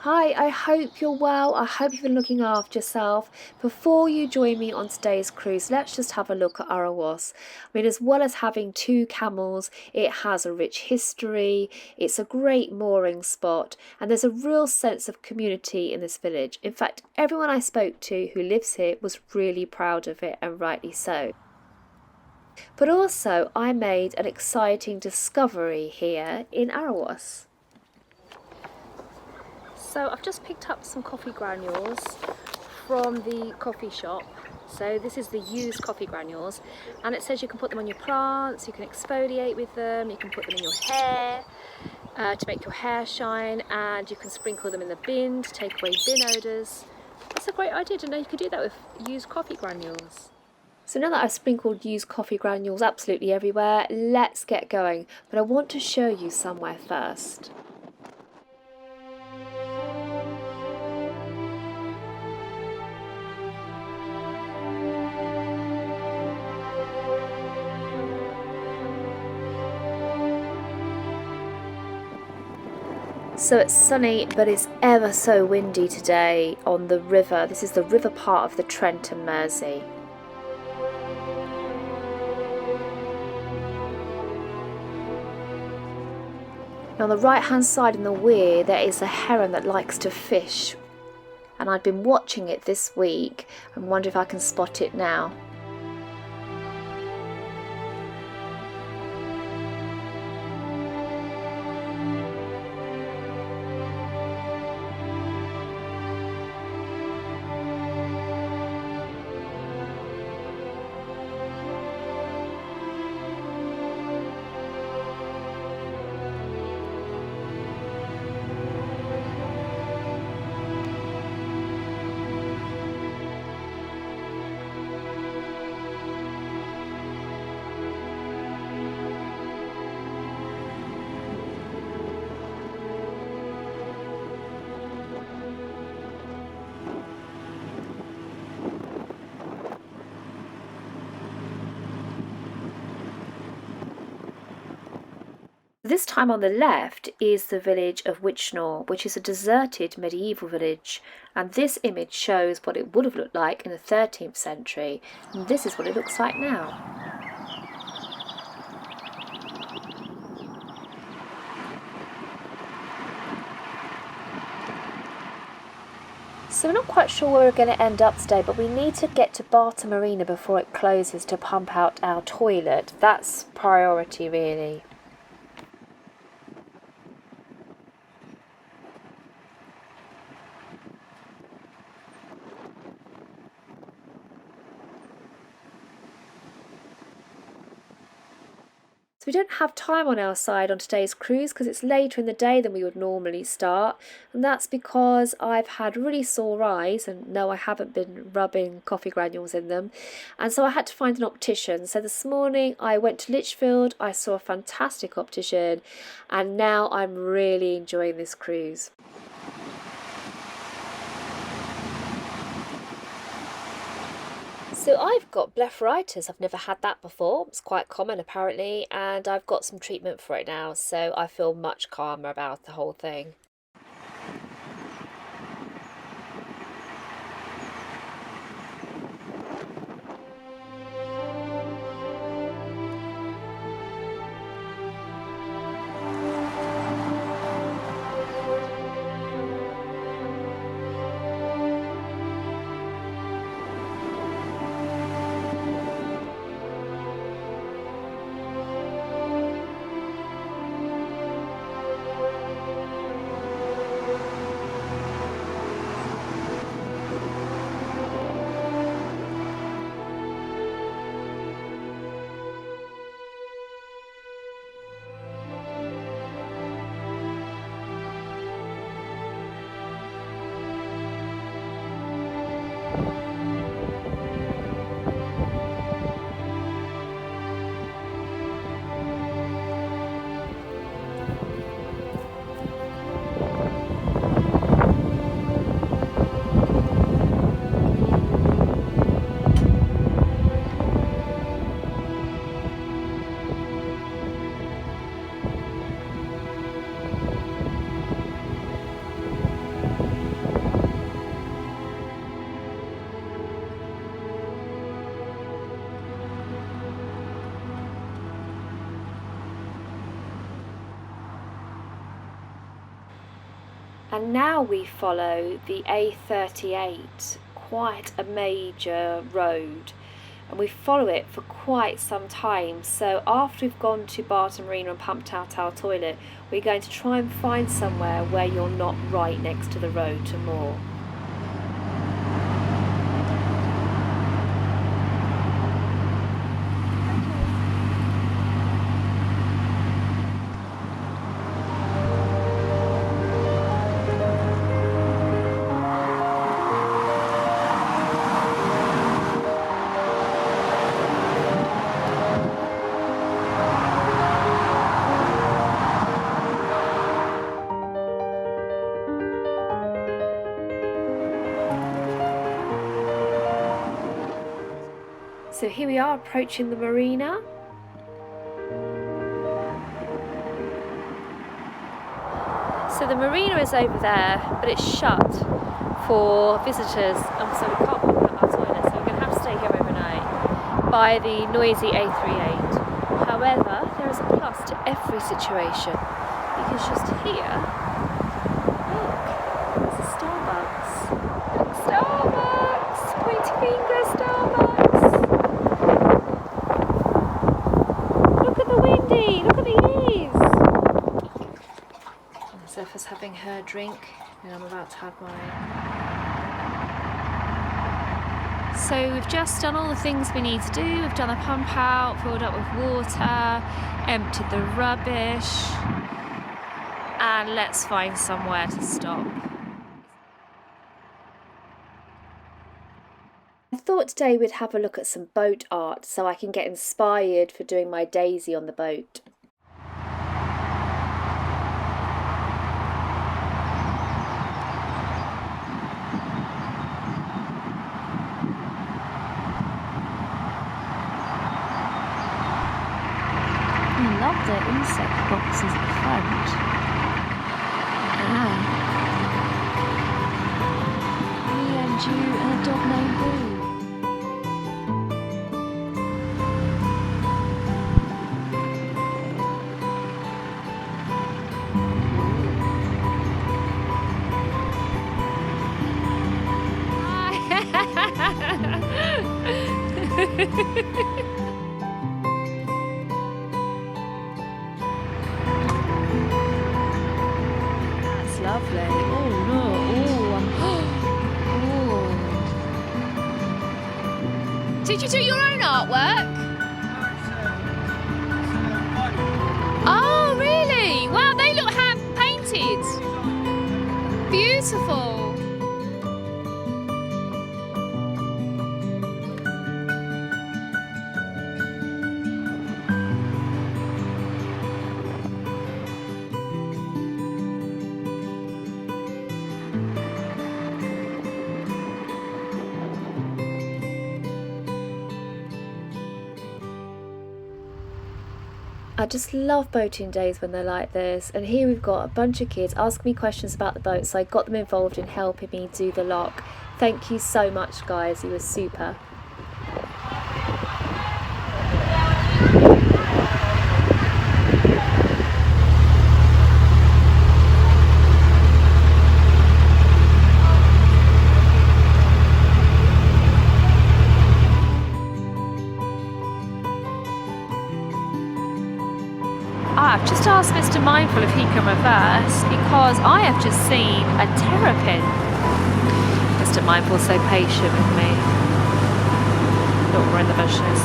Hi, I hope you're well. I hope you've been looking after yourself. Before you join me on today's cruise, let's just have a look at Arawas. As well as having two camels, it has a rich history, it's a great mooring spot, and there's a real sense of community in this village. In fact, everyone I spoke to who lives here was really proud of it, and rightly so. But also, I made an exciting discovery here in Arawas. So I've just picked up some coffee granules from the coffee shop. So this is the used coffee granules, and it says you can put them on your plants, you can exfoliate with them, you can put them in your hair to make your hair shine, and you can sprinkle them in the bin to take away bin odours. That's a great idea. Didn't know you could do that with used coffee granules. So now that I've sprinkled used coffee granules absolutely everywhere, let's get going. But I want to show you somewhere first. So it's sunny, but it's ever so windy today on the river. This is the river part of the Trent and Mersey. And on the right hand side in the weir there is a heron that likes to fish, and I've been watching it this week and wonder if I can spot it now. This time on the left is the village of Witchnor, which is a deserted medieval village, and this image shows what it would have looked like in the 13th century, and this is what it looks like now. So we're not quite sure where we're going to end up today, but we need to get to Barta Marina before it closes to pump out our toilet. That's priority really. So we don't have time on our side on today's cruise because it's later in the day than we would normally start, and that's because I've had really sore eyes, and no, I haven't been rubbing coffee granules in them, and so I had to find an optician. So this morning I went to Lichfield, I saw a fantastic optician, and now I'm really enjoying this cruise. So I've got blepharitis. I've never had that before. It's quite common apparently, and I've got some treatment for it now, so I feel much calmer about the whole thing. And now we follow the A38, quite a major road, and we follow it for quite some time. So after we've gone to Barton Marina and pumped out our toilet, we're going to try and find somewhere where you're not right next to the road to moor. So here we are approaching the marina. So the marina is over there, but it's shut for visitors, and so we can't walk out our toilet, so we're going to have to stay here overnight by the noisy A38. However, there is a plus to every situation, because just here, look, there's a Starbucks. Look, Starbucks! Pointy finger, Starbucks! Look at the eaves! Zephyr's having her drink, and I'm about to have mine. So we've just done all the things we need to do. We've done the pump out, filled up with water, emptied the rubbish, and let's find somewhere to stop. I thought today we'd have a look at some boat art so I can get inspired for doing my daisy on the boat. I love the insect boxes at the front. Me and you and a dog named Boo. That's lovely. Oh no. Oh. Did you do your own artwork? Oh really? Wow, they look hand painted. Beautiful. I just love boating days when they're like this, and here we've got a bunch of kids asking me questions about the boat, so I got them involved in helping me do the lock. Thank you so much guys, you were super. I've just asked Mr. Mindful if he can reverse because I have just seen a terrapin. Mr. Mindful's so patient with me. Look, we're in the bushes.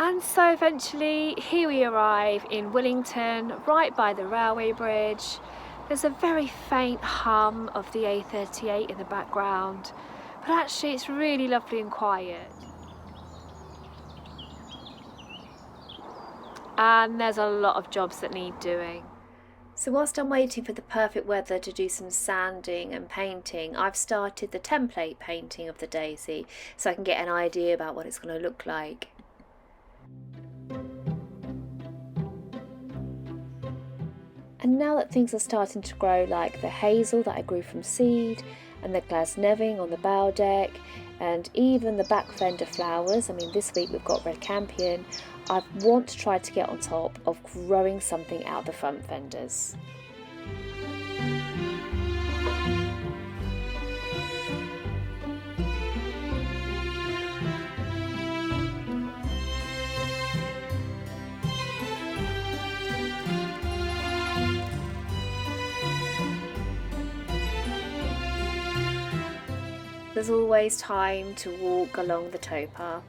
And so eventually here we arrive in Willington, right by the railway bridge. There's a very faint hum of the A38 in the background, but actually it's really lovely and quiet. And there's a lot of jobs that need doing. So whilst I'm waiting for the perfect weather to do some sanding and painting, I've started the template painting of the daisy so I can get an idea about what it's going to look like. And now that things are starting to grow, like the hazel that I grew from seed, and the glasneving on the bow deck, and even the back fender flowers, I mean this week we've got red campion, I want to try to get on top of growing something out the front fenders. There's always time to walk along the towpath.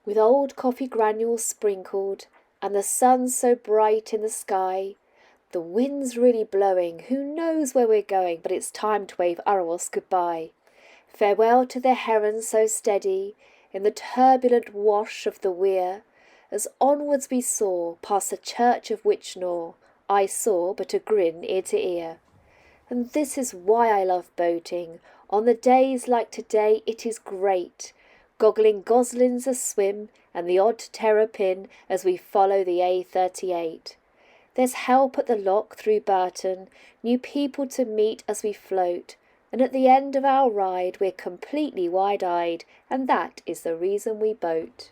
With old coffee granules sprinkled, and the sun so bright in the sky, the wind's really blowing, who knows where we're going, but it's time to wave Aros goodbye. Farewell to the heron so steady, in the turbulent wash of the weir, as onwards we soar, past the church of Witchnor, I saw but a grin ear to ear. And this is why I love boating, on the days like today it is great, goggling goslings a swim and the odd terrapin as we follow the A38. There's help at the lock through Burton, new people to meet as we float, and at the end of our ride we're completely wide-eyed, and that is the reason we boat.